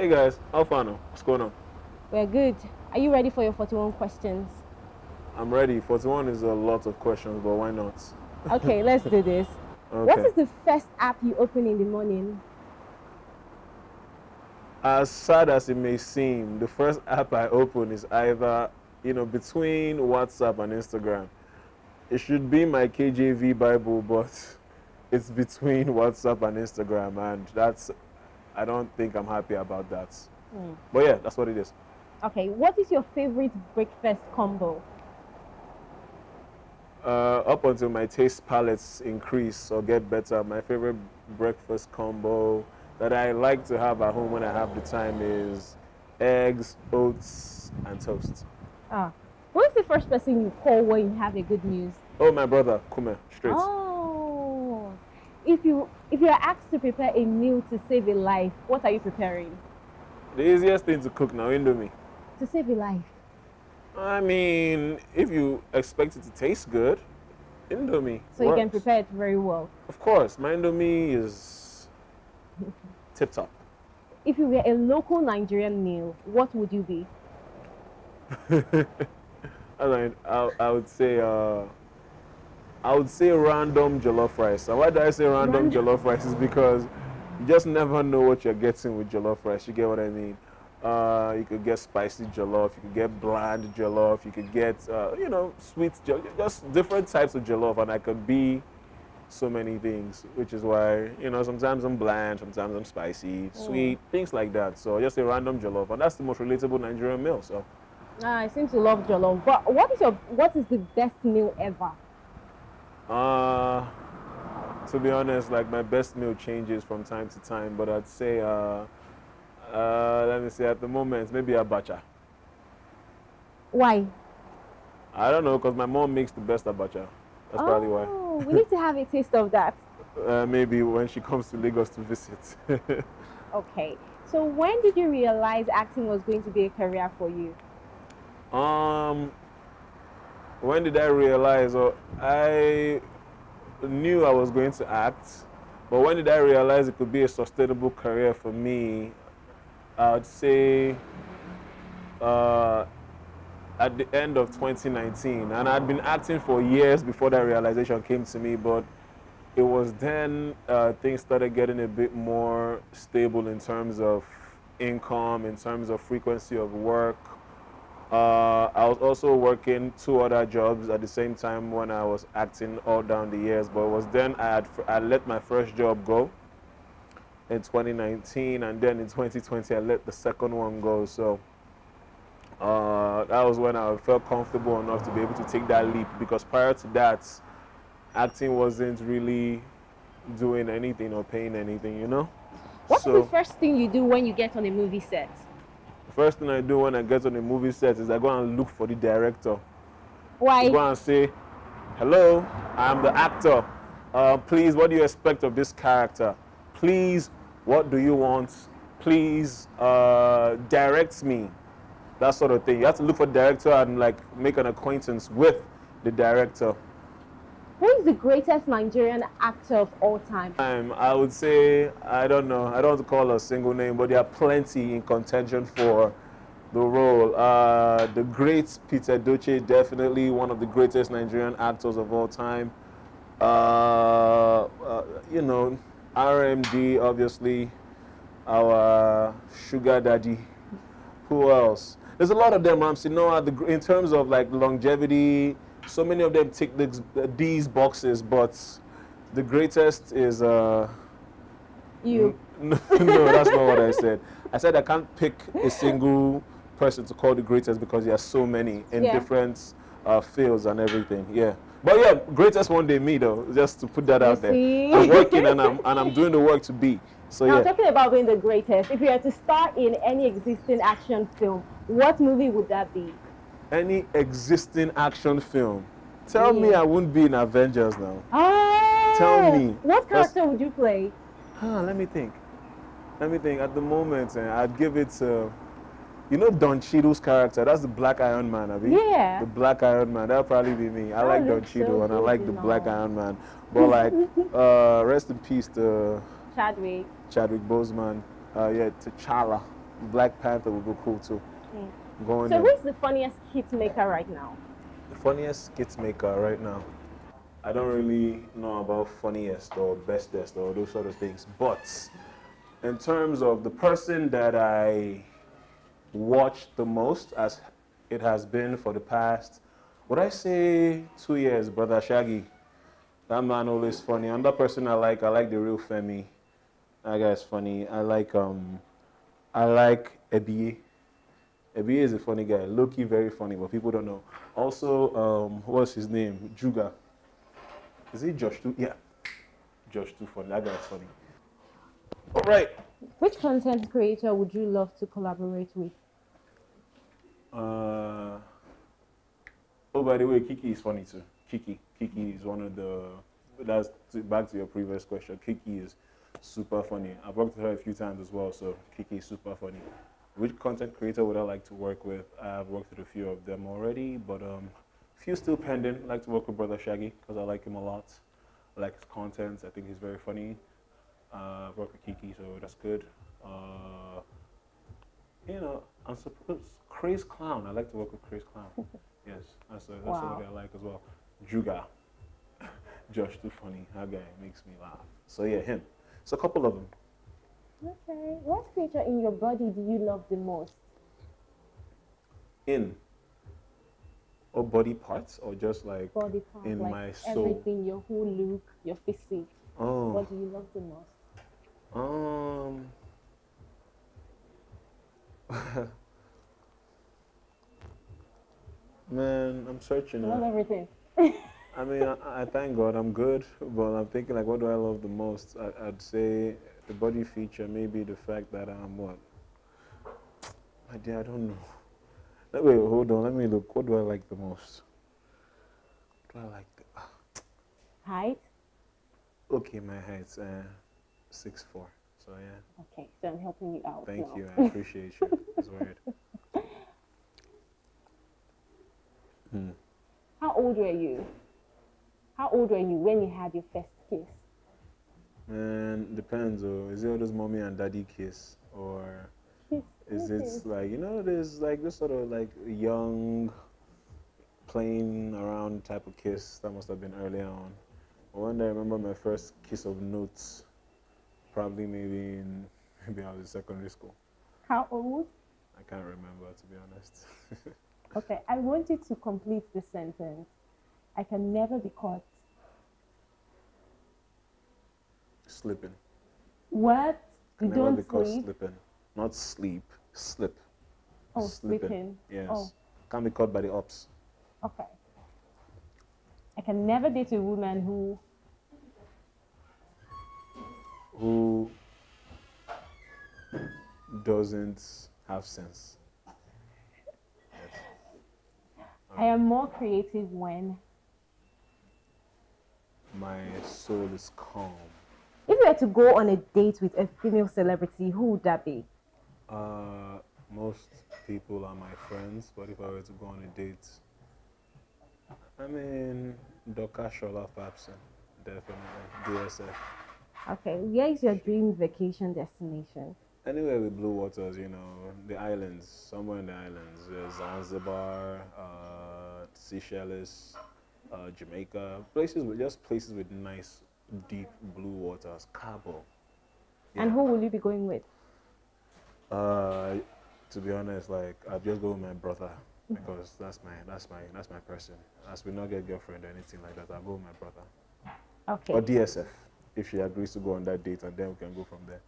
Hey guys, how far now? What's going on? We're good. Are you ready for your 41 questions? I'm ready. 41 is a lot of questions, but why not? Okay, let's do this. Okay. What is the first app you open in the morning? As sad as it may seem, the first app I open is either, between WhatsApp and Instagram. It should be my KJV Bible, but it's between WhatsApp and Instagram, and I don't think I'm happy about that. But yeah, that's what it is. Okay, what is your favorite breakfast combo? Up until my taste palettes increase or get better, my favorite breakfast combo that I like to have at home when I have the time is eggs, oats, and toast. Who is the first person you call when you have a good news? Oh, my brother, Kume, straight. Oh, if you're asked to prepare a meal to save a life, what are you preparing? The easiest thing to cook now, Indomie. To save a life? I mean, if you expect it to taste good, Indomie So works. You can prepare it very well. Of course, my Indomie is tip-top. If you were a local Nigerian meal, what would you be? I would say random jollof rice. And why do I say random jollof rice? Is because you just never know what you're getting with jollof rice. You get what I mean? You could get spicy jollof, you could get bland jollof, you could get sweet jollof, just different types of jollof, and I could be so many things, which is why sometimes I'm bland, sometimes I'm spicy, sweet, things like that. So just a random jollof, and that's the most relatable Nigerian meal. So I seem to love jollof. But what is the best meal ever? To be honest, like my best meal changes from time to time, but I'd say let me see, at the moment, maybe abacha. Why? I don't know, because my mom makes the best abacha. That's probably why. Oh, we need to have a taste of that. Maybe when she comes to Lagos to visit. Okay. So when did you realize acting was going to be a career for you? When did I realize? I knew I was going to act, but when did I realize it could be a sustainable career for me? I would say at the end of 2019, and I'd been acting for years before that realization came to me, but it was then things started getting a bit more stable in terms of income, in terms of frequency of work. I was also working 2 other jobs at the same time when I was acting all down the years, but it was then I let my first job go in 2019, and then in 2020 I let the second one go. So that was when I felt comfortable enough to be able to take that leap, because prior to that, acting wasn't really doing anything or paying anything, What's the first thing you do when you get on a movie set? The first thing I do when I get on a movie set is I go and look for the director. Why? I go and say, hello, I'm the actor. Please, what do you expect of this character? Please, what do you want? Please, direct me. That sort of thing. You have to look for the director and make an acquaintance with the director. Who is the greatest Nigerian actor of all time? I would say, I don't know. I don't want to call a single name, but there are plenty in contention for the role. The great Peter Doche, definitely one of the greatest Nigerian actors of all time. RMD, obviously, our sugar daddy. Who else? There's a lot of them, Ramsey Noah. In terms of longevity, so many of them tick these boxes, but the greatest is you. No, that's not what I said. I said I can't pick a single person to call the greatest because there are so many in different fields and everything. Yeah, but yeah, greatest one day me though. Just to put that out there. I'm working and I'm doing the work to be. So now, yeah. Talking about being the greatest, if you had to star in any existing action film, what movie would that be? Any existing action film. Tell me I wouldn't be in Avengers now. Tell me. What character would you play? Let me think. At the moment, I'd give it to, Don Cheadle's character. That's the Black Iron Man, Abi? Yeah. The Black Iron Man. That'll probably be me. I like Don Cheadle and I like the Black Iron Man. But rest in peace to Chadwick Boseman. T'Challa. Black Panther would be cool too. Going So in. who is the funniest hit maker right now? The funniest skit maker right now. I don't really know about funniest or bestest or those sort of things, but in terms of the person that I watch the most, as it has been for the past, would I say 2 years, Brother Shaggy. That man always funny. Another person I like the real Femi. That guy's funny. I like Ebi. Ebi is a funny guy. Low-key very funny, but people don't know. Also, what's his name? Juga. Is he Josh too? Yeah. Josh too funny. That guy's funny. All right. Which content creator would you love to collaborate with? Oh, by the way, Kiki is funny too. Kiki is one of the. Back to your previous question. Kiki is super funny. I've worked with her a few times as well, so Kiki is super funny. Which content creator would I like to work with? I've worked with a few of them already, but few still pending. I like to work with Brother Shaggy because I like him a lot. I like his content. I think he's very funny. I've worked with Kiki, so that's good. You know, I'm supposed Craze Clown. I like to work with Craze Clown. Yes, that's somebody I like as well. Juga. Josh too funny. That guy makes me laugh. So yeah, him. So a couple of them. Okay. What feature in your body do you love the most? Or body parts, or just like Body parts, in like my soul. everything, your whole look, your physique. Oh. What do you love the most? Man, I'm searching. I love everything. I mean, I thank God I'm good, but I'm thinking like, what do I love the most? I'd say the body feature, maybe the fact that I'm what? My dear, I don't know. Wait, hold on, let me look. What do I like the most? What do I like? Height? Okay, my height's 6'4", so yeah. Okay, so I'm helping you out. Thank now. you, I appreciate you. It's weird. How old were you? How old were you when you had your first kiss? Man, depends. Is it all those mommy and daddy kiss, or is it like, you know, there's like this sort of like young, playing around type of kiss that must have been early on. One day I remember my first kiss of notes, probably maybe I was in secondary school. How old? I can't remember, to be honest. Okay, I want you to complete the sentence. I can never be caught. Slipping. What? You Can never don't be caught sleep? slipping. Not sleep, slip. Oh, Slipping. sleeping. Yes. Oh. Can't be caught by the ops. Okay. I can never date a woman who doesn't have sense. Yes. I am more creative when. My soul is calm. If you were to go on a date with a female celebrity, who would that be? Most people are my friends, but if I were to go on a date, I mean, Dr. Shola Papson, definitely, DSF. Okay, where is your dream vacation destination? Anywhere with blue waters, you know, the islands, somewhere in the islands. Zanzibar, Seychelles, Jamaica, places with nice, deep blue waters. Cabo. Yeah. And who will you be going with? To be honest, like I'll just go with my brother because that's my person. As we not get girlfriend or anything like that, I'll go with my brother. Okay. Or DSF if she agrees to go on that date, and then we can go from there.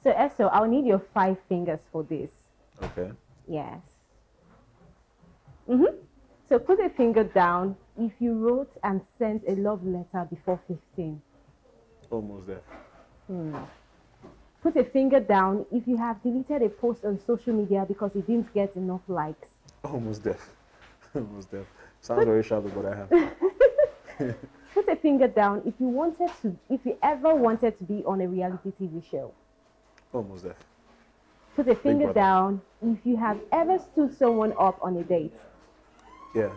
So Esso, I'll need your 5 fingers for this. Okay. Yes. So put a finger down if you wrote and sent a love letter before 15. Almost there. Put a finger down if you have deleted a post on social media because it didn't get enough likes. Almost there. Almost there. Sounds very shallow, but I have. Put a finger down if you ever wanted to be on a reality TV show. Almost there. Put a finger down if you have ever stood someone up on a date. Yeah.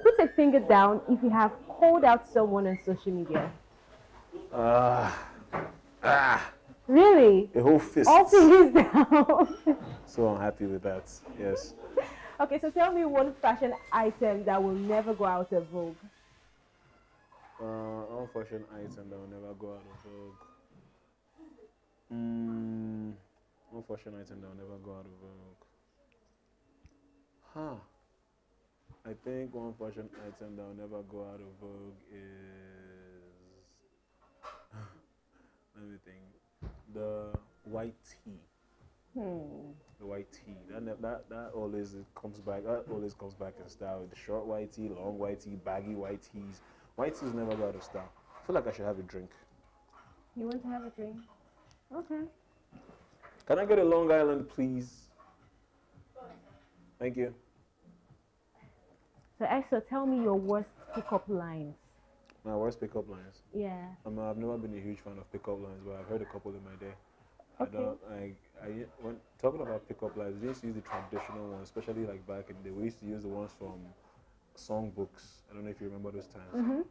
Put a finger down if you have called out someone on social media. Really? A whole fist. All fingers down. So I'm happy with that. Yes. Okay, so tell me one fashion item that will never go out of vogue. One fashion item that will never go out of vogue. One fashion item that will never go out of vogue. Huh. I think one fashion item that will never go out of vogue is, let me think, the white tee. The white tee. That always comes back. That always comes back in style. The short white tee, long white tee, baggy white tees. White tees never go out of style. I feel like I should have a drink. You want to have a drink? Okay. Can I get a Long Island, please? Thank you. So, EXO, tell me your worst pickup lines. My worst pickup lines. Yeah. I've never been a huge fan of pickup lines, but I've heard a couple in my day. Okay. When talking about pickup lines, we used to use the traditional ones, especially like back in the day. We used to use the ones from songbooks. I don't know if you remember those times.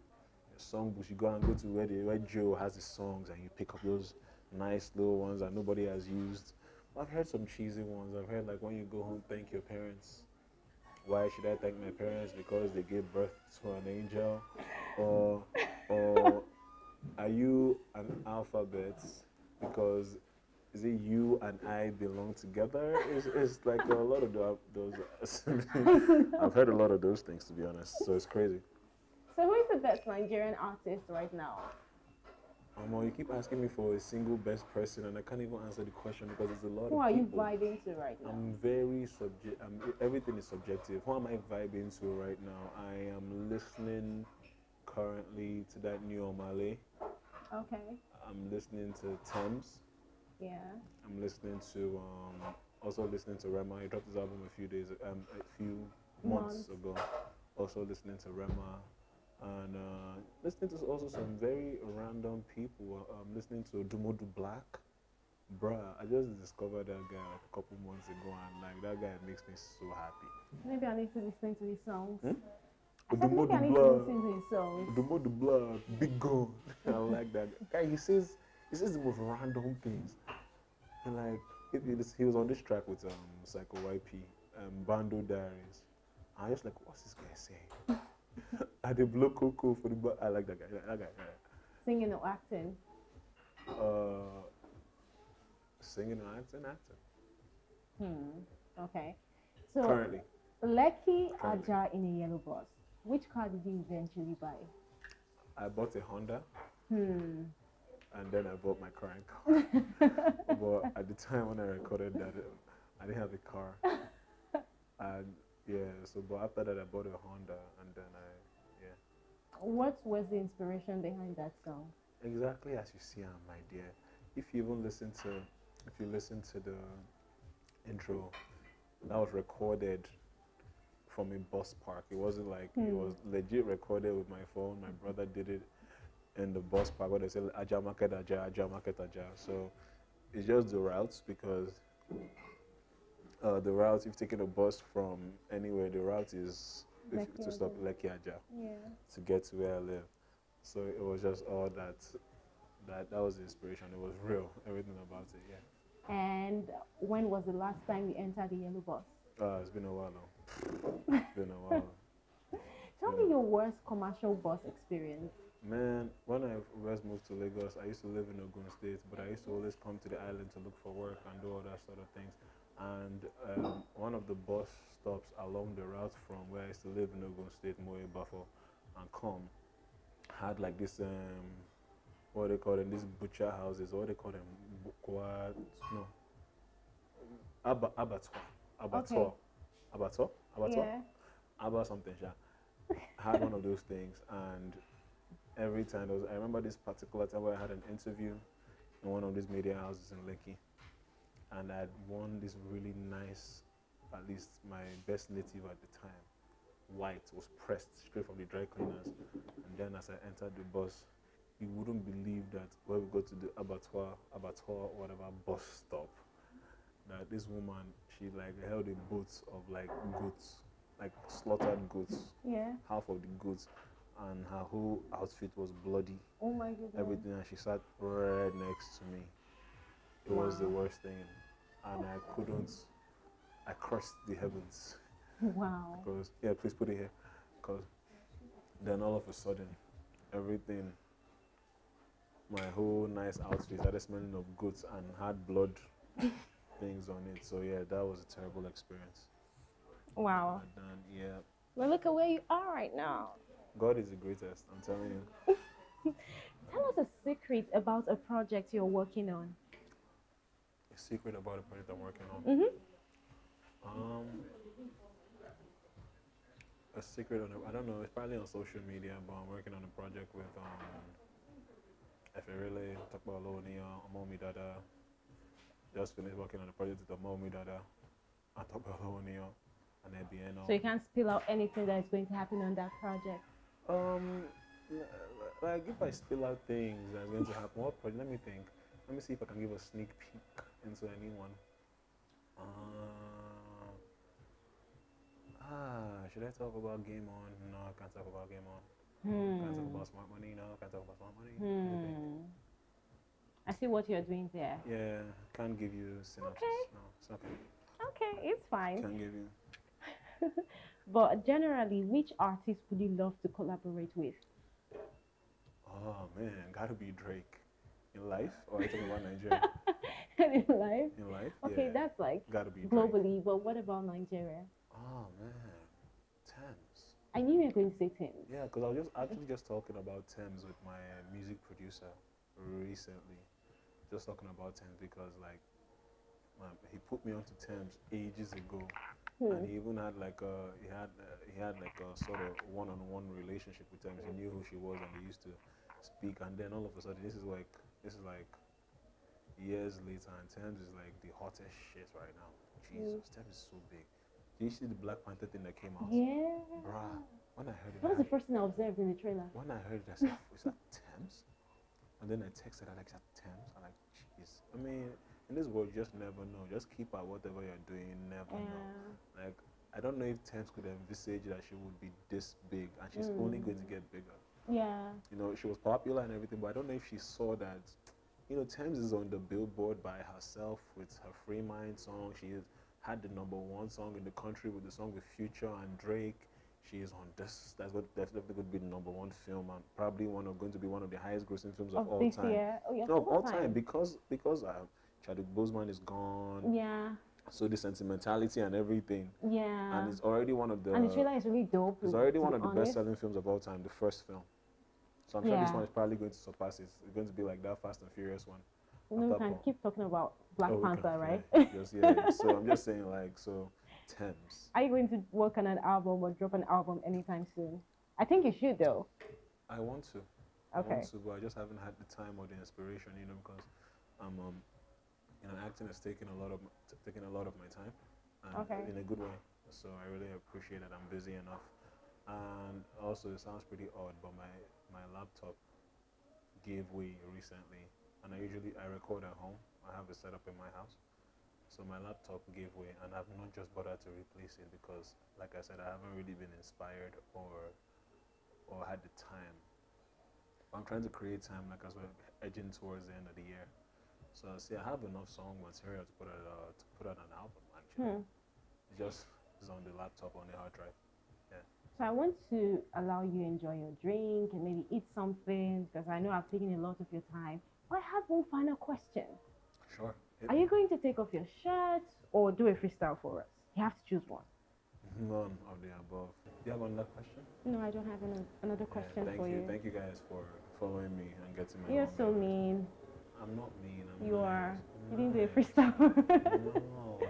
Songbooks, you go to where Joe has his songs, and you pick up those nice little ones that nobody has used. I've heard some cheesy ones. I've heard like, when you go home, thank your parents. Why should I thank my parents? Because they gave birth to an angel. Or are you an alphabet? Because is it you and I belong together? It's like a lot of those. I've heard a lot of those things, to be honest. So it's crazy. So who is the best Nigerian artist right now? You keep asking me for a single best person, and I can't even answer the question because there's a lot of people. Who are you vibing to right now? I'm very everything is subjective. Who am I vibing to right now? I am listening currently to that new Omale. Okay. I'm listening to Thames. Yeah. I'm listening to also listening to Rema. He dropped his album a few months ago. Also listening to Rema. And listening to also some very random people. I'm listening to Dumodu Black. Bruh, I just discovered that guy like a couple months ago, and like that guy makes me so happy. Maybe I need to listen to his songs. Hmm? I said maybe I need to listen to his songs. Dumodu Black, big gun. I like that guy. He says the most random things. And like he was on this track with Psycho YP, Bando Diaries. I was like, what's this guy saying? I did blow cocoa for the. I like that guy. Singing or acting? Singing or acting. Okay. So Currently. Lekki Aja in a yellow bus. Which car did you eventually buy? I bought a Honda. And then I bought my current car. But at the time when I recorded that, I didn't have a car. And yeah, but after that I bought a Honda, and then What was the inspiration behind that song? Exactly as you see, my dear. If you listen to the intro, that was recorded from a bus park. It wasn't like it was legit recorded with my phone. My brother did it in the bus park where they said Aja Market Aja, Aja Market Aja. So it's just the routes, because the route, if you're taking a bus from anywhere, the route is to stop Lekki Aja to get to where I live. So it was just all that was the inspiration. It was real, everything about it, yeah. And when was the last time you entered the yellow bus? It's been a while now. It's been a while. Tell me your worst commercial bus experience. Man, when I first moved to Lagos, I used to live in Ogun State, but I used to always come to the island to look for work and do all that sort of things. And one of the bus stops along the route from where I used to live in Ogun State, Moe Buffalo, and had like this, what they call them, these butcher houses, what they call them, abattoir. Yeah. Abba something, had one of those things, and every time I remember this particular time where I had an interview in one of these media houses in Lekki, and I had worn this really nice, at least my best native at the time, white, was pressed straight from the dry cleaners. And then as I entered the bus, you wouldn't believe that when we got to the abattoir, whatever bus stop, that this woman, she like held a boat of like goats, like slaughtered goats. Yeah. Half of the goats, and her whole outfit was bloody. Oh my goodness. Everything, and she sat right next to me. It was the worst thing, and I crossed the heavens. Wow. Because, yeah, please put it here. Because then all of a sudden, everything, my whole nice outfit started smelling of goats and had blood things on it. So yeah, that was a terrible experience. Wow. And then, yeah. Well, look at where you are right now. God is the greatest, I'm telling you. Tell us a secret about a project you're working on. A secret about a project I'm working on. A secret on I don't know, it's probably on social media, but I'm working on a project with AFOREVO, talk about Amomi Dada. Just finished working on a project with Amomi Dada. I talk about and ABN. So you can't spill out anything that is going to happen on that project. Like if I spill out things that's going to happen, what project? Let me think. Let me see if I can give a sneak peek into anyone. Should I talk about Game On? No, I can't talk about Game On. Can't talk about Smart Money. No, can't talk about Smart Money. I see what you're doing there. Yeah, can't give you synopsis. Okay. No, it's okay. Okay, it's fine. Can't give you. But generally, which artist would you love to collaborate with? Oh man, gotta be Drake. In life, or are you talking about Nigeria? In life? In life? Okay, yeah. that's like gotta be globally, but what about Nigeria? Oh man, Thames. I knew you were going to say Thames. Yeah, because I was just talking about Thames with my music producer recently. Just talking about Thames because like he put me onto Thames ages ago, and he even had like he had like a sort of one-on-one relationship with Thames. He knew who she was, and they used to speak. And then all of a sudden, this is like years later, and Thames is like the hottest shit right now. Jesus, Thames is so big. Did you see the Black Panther thing that came out? Yeah. Bruh, when I heard it, That was the first thing I observed in the trailer. when I heard it, I said, "Is that Thames?" And then I texted Alex at Thames. I'm like, jeez. I mean, in this world, you just never know. Just keep at whatever you're doing. You never know. Like, I don't know if Thames could envisage that she would be this big, and she's only going to get bigger. Yeah. You know, she was popular and everything, but I don't know if she saw that. You know, Thames is on the Billboard by herself with her Free Mind song. She had the #1 song in the country with the song with Future and Drake. She is on this. That's what definitely going to be the #1 film, and probably going to be one of the highest grossing films of all time. Year. Oh, yeah, no, of all time, because Chadwick Boseman is gone. Yeah. So the sentimentality and everything. Yeah. And it's already one of the. And the trailer is really dope. It's already one of the best-selling films of all time. The first film. So I'm sure this one is probably going to surpass it. It's going to be like that Fast and Furious one. You know, we can keep talking about Black Panther, right? Yeah. So I'm just saying, like, so Thames. Are you going to work on an album or drop an album anytime soon? I think you should, though. I want to. Okay. I want to, but I just haven't had the time or the inspiration, you know, because acting has taken a lot of my time, and in a good way. So I really appreciate that I'm busy enough. And also, it sounds pretty odd, but my laptop gave way recently, and I record at home. I have it set up in my house, so my laptop gave way, and I've not just bothered to replace it because, like I said, I haven't really been inspired or had the time. I'm trying to create time, like as we're edging towards the end of the year. So see, I have enough song material to put out an album. Actually, it's on the laptop on the hard drive. Yeah. So I want to allow you enjoy your drink and maybe eat something because I know I've taken a lot of your time. But I have one final question. Sure. Are you going to take off your shirt or do a freestyle for us? You have to choose one. None of the above. Do you have another question? No, I don't have another question for you. Thank you guys for following me and getting me. You're so mean. I'm not mean. You are. No. You didn't do a freestyle. No.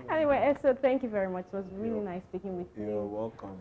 Anyway, Esther, thank you very much. It was really nice speaking with you. You're welcome.